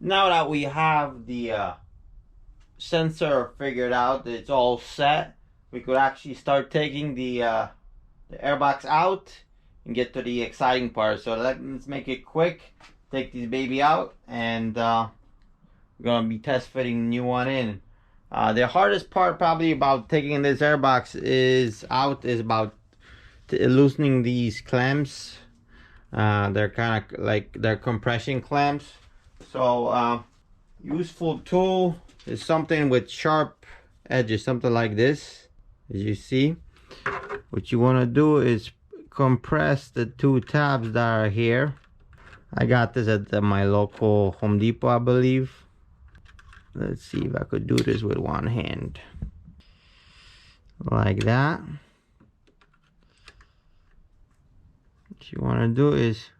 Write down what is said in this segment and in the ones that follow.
Now that we have the sensor figured out, it's all set, we could actually start taking the airbox out and get to the exciting part. So let's make it quick, take this baby out, and we're gonna be test fitting the new one in. The hardest part probably about taking this airbox is about loosening these clamps. They're kind of like they're compression clamps. So useful tool is something with sharp edges, something like this. As you see, what you want to do is compress the two tabs that are here. I got this at my local Home Depot, I believe. Let's see if I could do this with one hand, like that. What you want to do is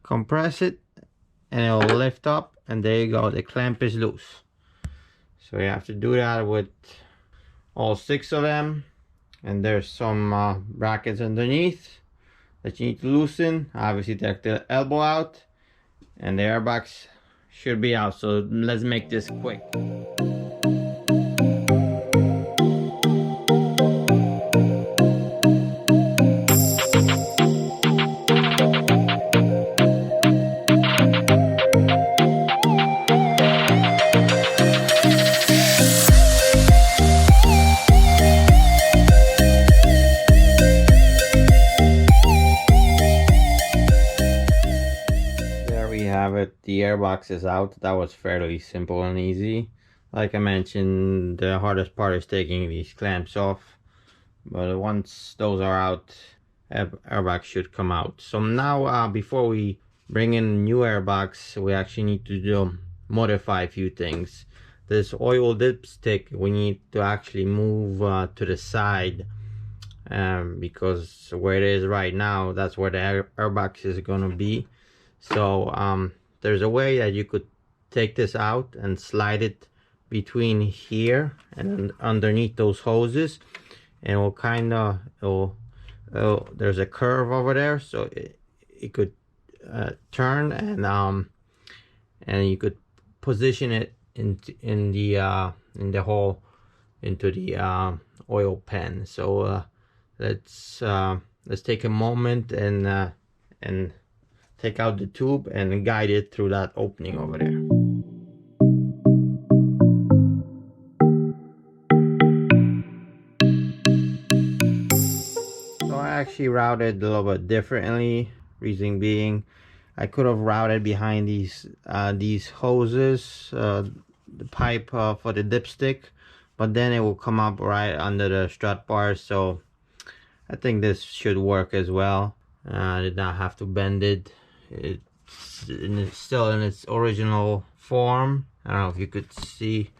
compress it and it will lift up, and there you go, the clamp is loose. So you have to do that with all 6 of them, and there's some brackets underneath that you need to loosen. Obviously take the elbow out and the airbox should be out. So let's make this quick. The airbox is out. That was fairly simple and easy. Like I mentioned, the hardest part is taking these clamps off, but once those are out, airbox should come out. So now before we bring in new airbox, we actually need to modify a few things. This oil dipstick we need to actually move to the side, because where it is right now, that's where the airbox is going to be. So there's a way that you could take this out and slide it between here and underneath those hoses, and it will kind of, there's a curve over there, so it could turn, and you could position it in the hole into the oil pan. So let's take a moment and take out the tube and guide it through that opening over there. So I actually routed a little bit differently. Reason being, I could have routed behind these hoses, the pipe for the dipstick, but then it will come up right under the strut bars. So I think this should work as well. I did not have to bend it. It's still in its original form. I don't know if you could see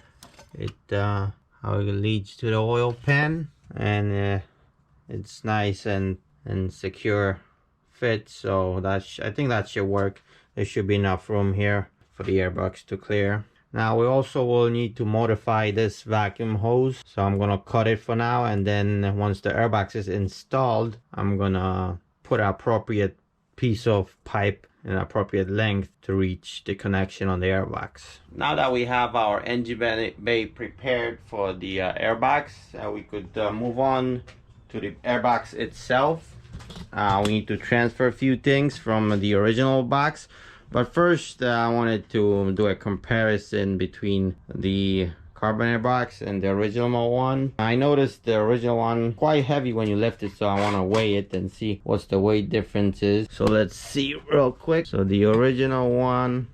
it, how it leads to the oil pan, and it's nice and secure fit. So I think that should work. There should be enough room here for the airbox to clear. Now we also will need to modify this vacuum hose, so I'm gonna cut it for now, and then once the airbox is installed, I'm gonna put an appropriate piece of pipe in appropriate length to reach the connection on the airbox. Now that we have our engine bay prepared for the airbox, we could move on to the airbox itself. We need to transfer a few things from the original box, but first I wanted to do a comparison between the carbon airbox and the original one. I noticed the original one quite heavy when you lift it, so I want to weigh it and see what's the weight difference is. So let's see real quick. So the original one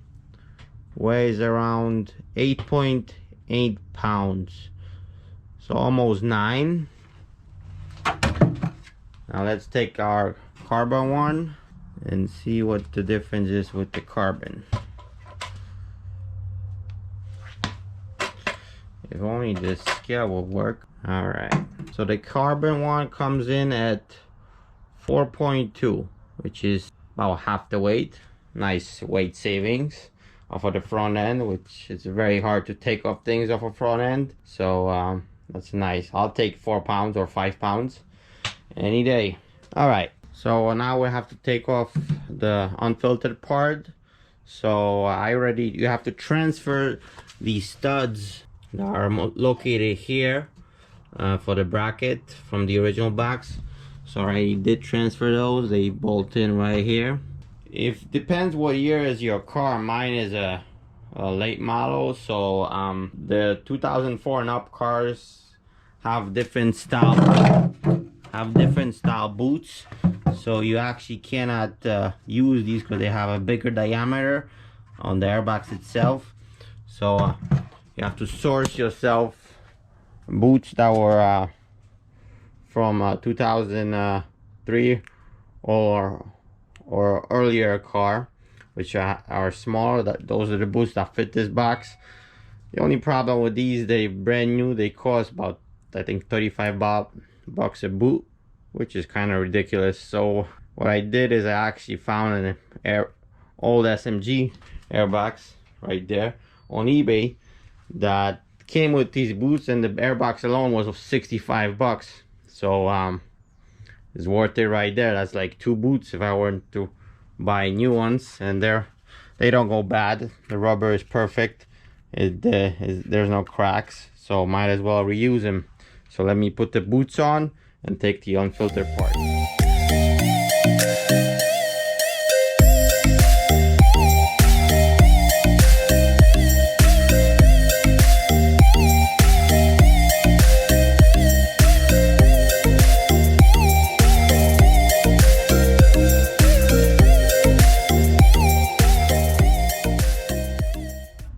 weighs around 8.8 pounds, so almost 9. Now let's take our carbon one and see what the difference is with the carbon. If only this scale will work. Alright, so the carbon one comes in at 4.2, which is about half the weight. Nice weight savings off of the front end, which is very hard to take off things off a front end. So that's nice. I'll take 4 pounds or 5 pounds any day. Alright, so now we have to take off the unfiltered part. So you have to transfer these studs that are located here for the bracket from the original box. So I did transfer those. They bolt in right here. If depends what year is your car. Mine is a late model, so the 2004 and up cars have different style boots, so you actually cannot use these because they have a bigger diameter on the airbox itself. So you have to source yourself boots that were from 2003 or earlier car, which are smaller. Those are the boots that fit this box. The only problem with these, they brand new, they cost about, I think, 35 bucks a boot, which is kind of ridiculous. So what I did is I actually found an old SMG airbox right there on eBay that came with these boots, and the airbox alone was 65 bucks. So it's worth it right there. That's like 2 boots if I were to buy new ones, and they don't go bad. The rubber is perfect. There's no cracks, so might as well reuse them. So let me put the boots on and take the unfiltered part.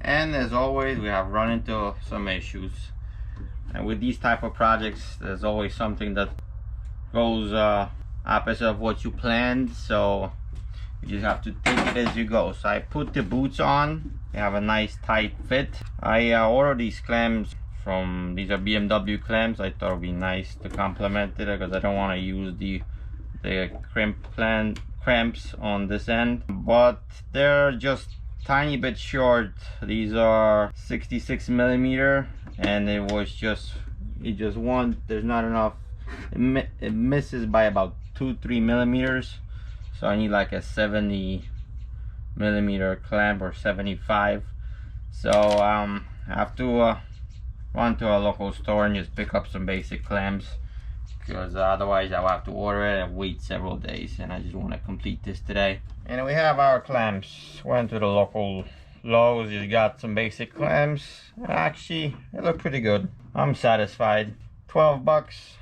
And as always, we have run into some issues. And with these type of projects, there's always something that goes opposite of what you planned. So you just have to take it as you go. So I put the boots on. They have a nice tight fit. I ordered these clamps from, these are BMW clamps. I thought it would be nice to complement it because I don't want to use the cramps on this end. But they're just tiny bit short. These are 66 millimeter, and there's not enough. It misses by about 2-3 millimeters, so I need like a 70 millimeter clamp or 75. So I have to run to a local store and just pick up some basic clamps, because otherwise I'll have to order it and wait several days, and I just want to complete this today. And we have our clamps. Went to the local Lowe's, just got some basic clamps. Actually, they look pretty good. I'm satisfied. 12 bucks.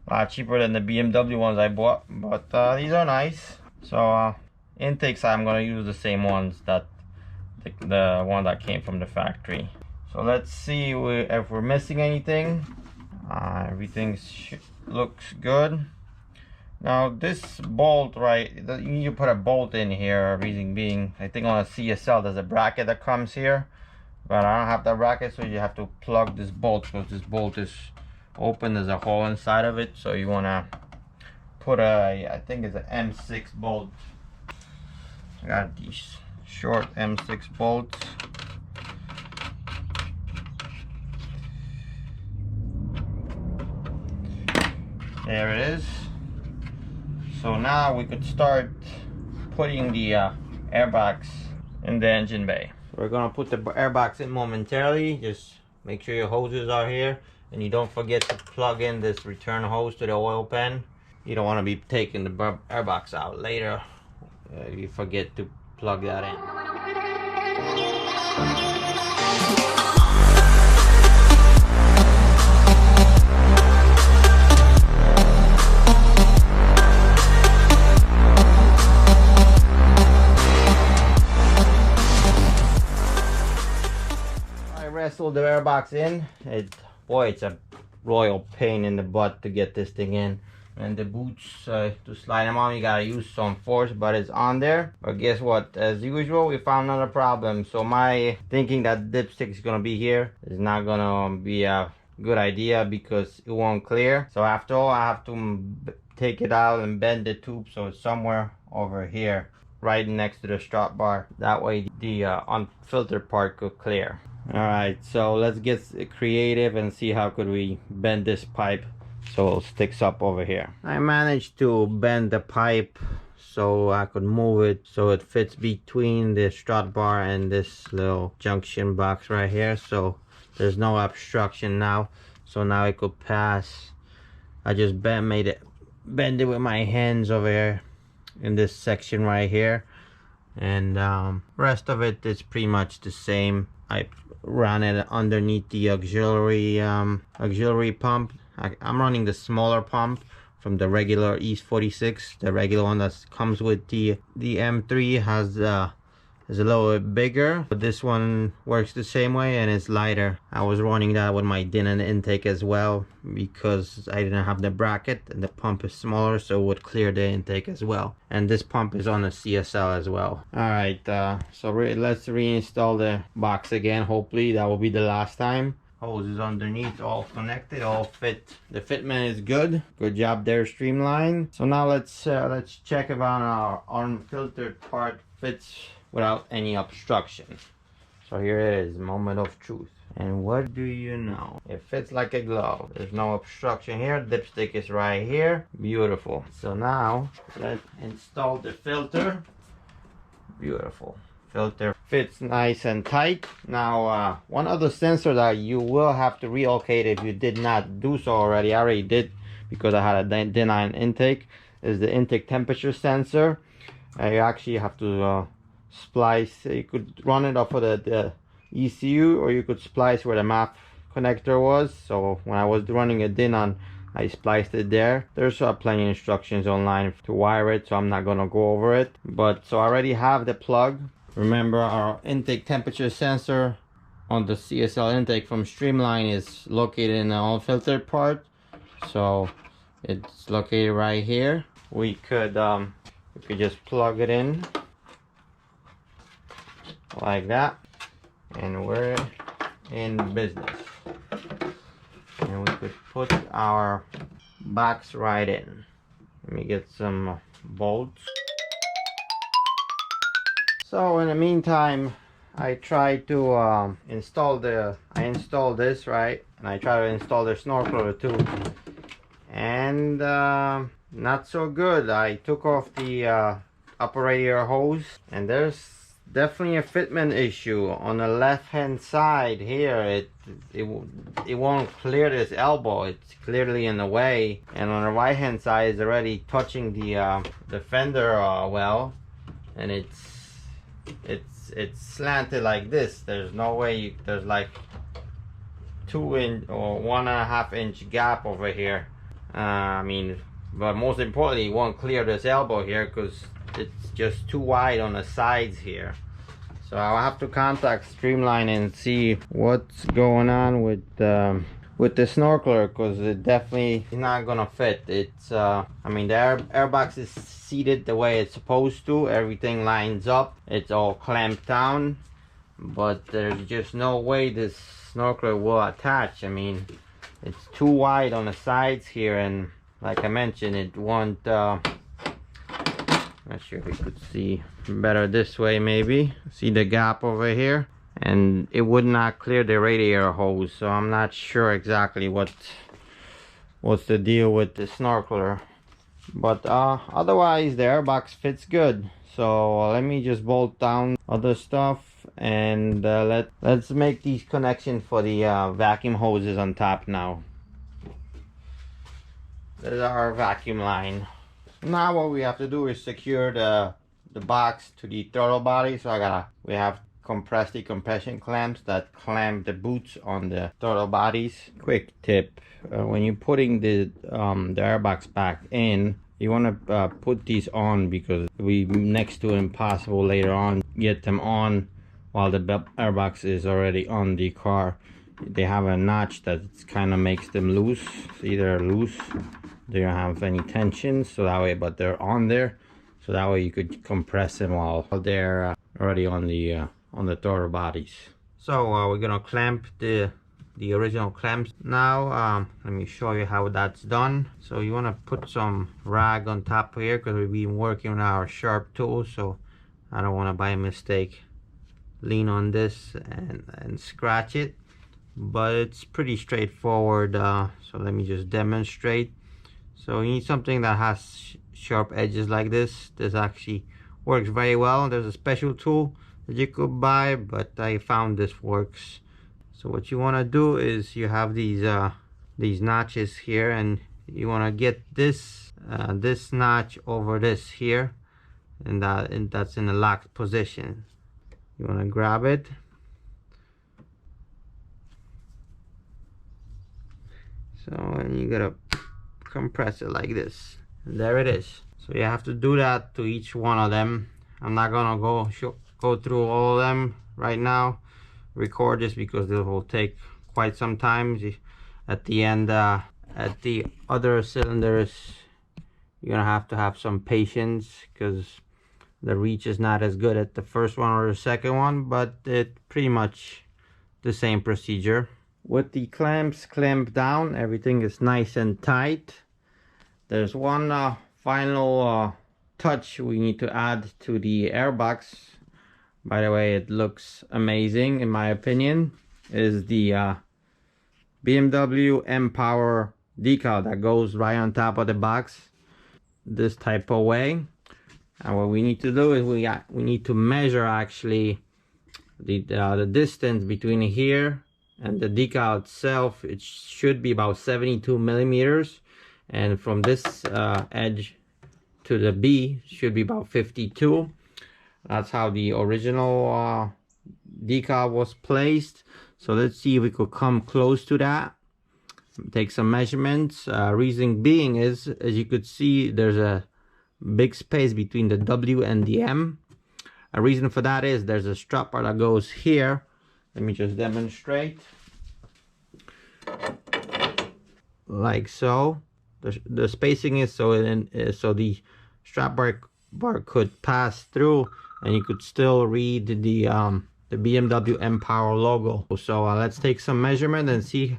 A lot cheaper than the BMW ones I bought, but these are nice. So intake side, I'm gonna use the same ones that the one that came from the factory. So let's see if we're missing anything. Everything looks good. Now this bolt, right, you need to put a bolt in here. Reason being, I think on a CSL there's a bracket that comes here, but I don't have that bracket, so you have to plug this bolt, because this bolt is open. There's a hole inside of it, so you want to put I think it's an M6 bolt. I got these short M6 bolts. There it is. So now we could start putting the airbox in the engine bay. We're gonna put the airbox in momentarily. Just make sure your hoses are here, and you don't forget to plug in this return hose to the oil pan. You don't want to be taking the airbox out later if you forget to plug that in. Wrestled the airbox in. Boy, it's a royal pain in the butt to get this thing in. And the boots, to slide them on, you gotta use some force, but it's on there. But guess what? As usual, we found another problem. So my thinking that dipstick is gonna be here is not gonna be a good idea, because it won't clear. So after all, I have to take it out and bend the tube so it's somewhere over here, right next to the strut bar. That way the unfiltered part could clear. Alright, so let's get creative and see how could we bend this pipe so it sticks up over here. I managed to bend the pipe so I could move it so it fits between the strut bar and this little junction box right here, so there's no obstruction now. So now it could pass. I just bend it with my hands over here in this section right here, and rest of it is pretty much the same. I ran it underneath the auxiliary pump. I'm running the smaller pump from the regular E46. The regular one that comes with the M3 is a little bit bigger, but this one works the same way and it's lighter. I was running that with my din and intake as well because I didn't have the bracket, and the pump is smaller, so it would clear the intake as well. And this pump is on a CSL as well. All right, so let's reinstall the box again. Hopefully that will be the last time. Hoses underneath, all connected, all fit. The fitment is good. Good job there, Streamline. So now let's check if our unfiltered part fits without any obstruction. So here it is, moment of truth. And what do you know? It fits like a glove. There's no obstruction here. Dipstick is right here. Beautiful. So now let's install the filter. Beautiful. Filter fits nice and tight. Now one other sensor that you will have to relocate if you did not do so already, I already did because I had a D9 intake, is the intake temperature sensor. You actually have to splice. You could run it off of the ECU, or you could splice where the map connector was. So when I was running a DIN on, I spliced it there. There's plenty of instructions online to wire it, so I'm not gonna go over it. But so I already have the plug. Remember, our intake temperature sensor on the CSL intake from Streamline is located in the unfiltered part, so it's located right here. We could just plug it in like that, and we're in business. And we could put our box right in. Let me get some bolts. So in the meantime, I tried to install this, right, and I tried to install the snorkeler too, and not so good. I took off the upper radiator hose, and there's definitely a fitment issue on the left hand side here. It won't clear this elbow. It's clearly in the way, and on the right hand side is already touching the fender well, and it's slanted like this. There's no way there's like 2 inch or 1.5 inch gap over here. I mean, but most importantly, it won't clear this elbow here because it's just too wide on the sides here. So I'll have to contact Streamline and see what's going on with the snorkeler, because it definitely is not gonna fit. It's I mean, the airbox is seated the way it's supposed to. Everything lines up. It's all clamped down, but there's just no way this snorkeler will attach. I mean, it's too wide on the sides here, and like I mentioned, it won't not sure if you could see better this way. Maybe see the gap over here, and it would not clear the radiator hose. So I'm not sure exactly what's the deal with the snorkeler, but otherwise the airbox fits good. So let me just bolt down other stuff, and let's make these connections for the vacuum hoses on top now. There's our vacuum line. Now what we have to do is secure the box to the throttle body. So we have compressed decompression clamps that clamp the boots on the throttle bodies. Quick tip, when you're putting the airbox back in, you want to put these on, because it will be next to impossible later on get them on while the airbox is already on the car. They have a notch that kind of makes them loose. See, they're loose. They don't have any tension, so that way, but they're on there, so that way you could compress them while they're already on the throttle bodies. So we're gonna clamp the original clamps now. Let me show you how that's done. So you want to put some rag on top here, because we've been working with our sharp tool, so I don't want to by mistake lean on this and scratch it. But it's pretty straightforward, so let me just demonstrate. So you need something that has sharp edges like this. This actually works very well. There's a special tool that you could buy, but I found this works. So what you want to do is you have these notches here, and you want to get this this notch over this here, and that's in a locked position. You want to grab it, so, and you gotta compress it like this, and there it is. So you have to do that to each one of them. I'm not gonna go through all of them right now, record this, because this will take quite some time. At the end, at the other cylinders, you're gonna have some patience, because the reach is not as good at the first one or the second one, but it's pretty much the same procedure. With the clamps clamped down, everything is nice and tight. There's one final touch we need to add to the airbox. By the way, it looks amazing in my opinion. Is the Bmw M Power Decal that goes right on top of the box, this type of way. And what we need to do is we need to measure actually the distance between here and the decal itself. It should be about 72 millimeters, and from this edge to the B should be about 52. That's how the original decal was placed. So let's see if we could come close to that, take some measurements. Reason being is, as you could see, there's a big space between the W and the M. A reason for that is there's a strap bar that goes here. Let me just demonstrate. Like so. The spacing is so the strap bar could pass through, and you could still read the Bmw M Power logo. So let's take some measurement and see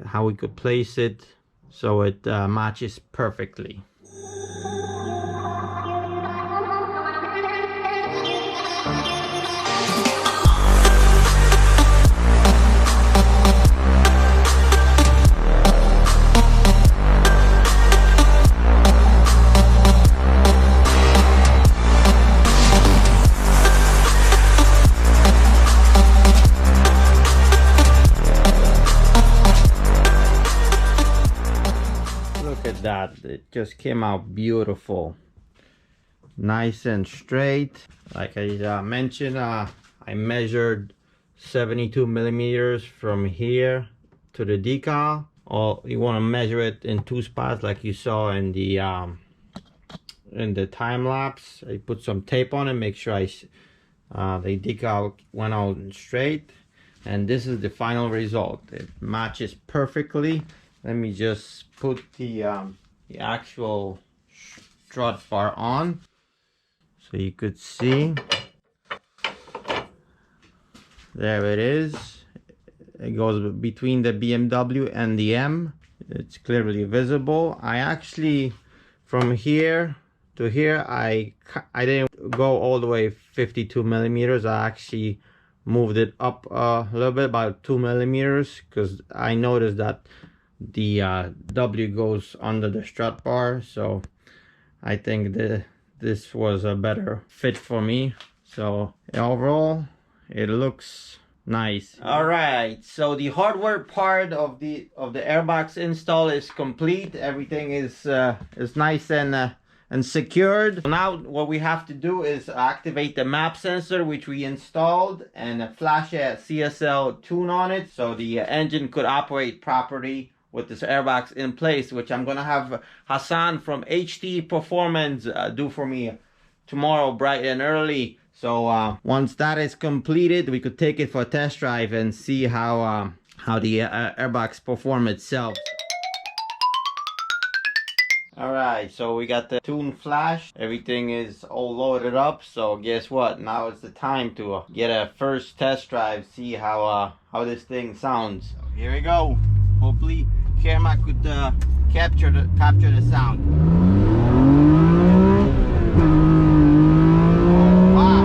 how we could place it so it matches perfectly. That it just came out beautiful, nice and straight. Like I mentioned, I measured 72 millimeters from here to the decal. Or you want to measure it in two spots like you saw in the time lapse. I put some tape on it, make sure the decal went out straight, and this is the final result. It matches perfectly. Let me just put the actual strut bar on so you could see. There it is. It goes between the BMW and the M. It's clearly visible. I actually, from here to here, I didn't go all the way 52 millimeters. I actually moved it up a little bit, about 2 millimeters, because I noticed that the W goes under the strut bar. So I think this was a better fit for me. So overall, it looks nice. All right, so the hardware part of the airbox install is complete. Everything is nice and secured. Now what we have to do is activate the map sensor, which we installed, and flash a CSL tune on it so the engine could operate properly with this airbox in place, which I'm gonna have Hassan from HTEperformance do for me tomorrow bright and early. So once that is completed, we could take it for a test drive and see how the airbox perform itself. All right, so we got the tune flash. Everything is all loaded up. So guess what? Now it's the time to get a first test drive, see how this thing sounds. So here we go. Hopefully camera could capture the sound. Oh, wow.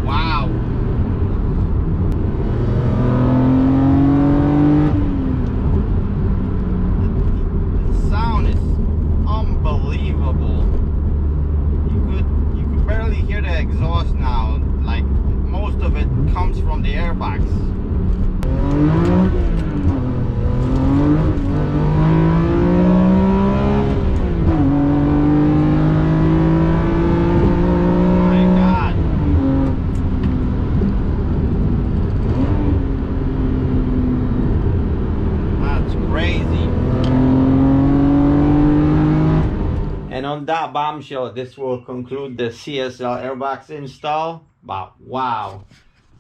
Wow. exhaust now. Like most of it comes from the airbox. And on that bombshell, this will conclude the CSL Airbox install. But wow,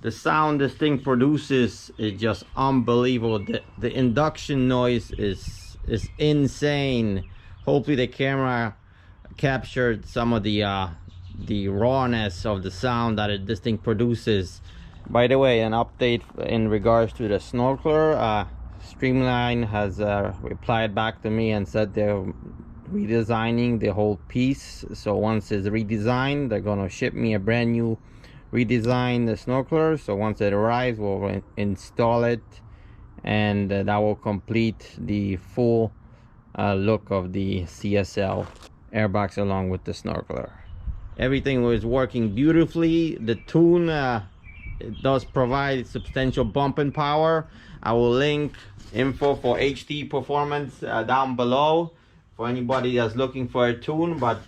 the sound this thing produces is just unbelievable. The induction noise is insane. Hopefully the camera captured some of the rawness of the sound that this thing produces. By the way, an update in regards to the snorkeler. Streamline has replied back to me and said they're redesigning the whole piece. So once it's redesigned, they're gonna ship me a brand new redesigned snorkeler. So once it arrives, we'll install it, and that will complete the full look of the CSL Airbox along with the snorkeler. Everything was working beautifully. The tune it does provide substantial bumping power. I will link info for HTEperformance down below for anybody that's looking for a tune. But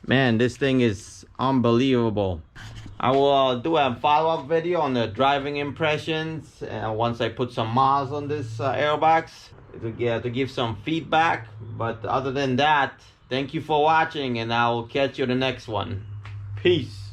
man, this thing is unbelievable. I will do a follow-up video on the driving impressions once I put some miles on this Airbox to give some feedback. But other than that, thank you for watching, and I will catch you in the next one. Peace.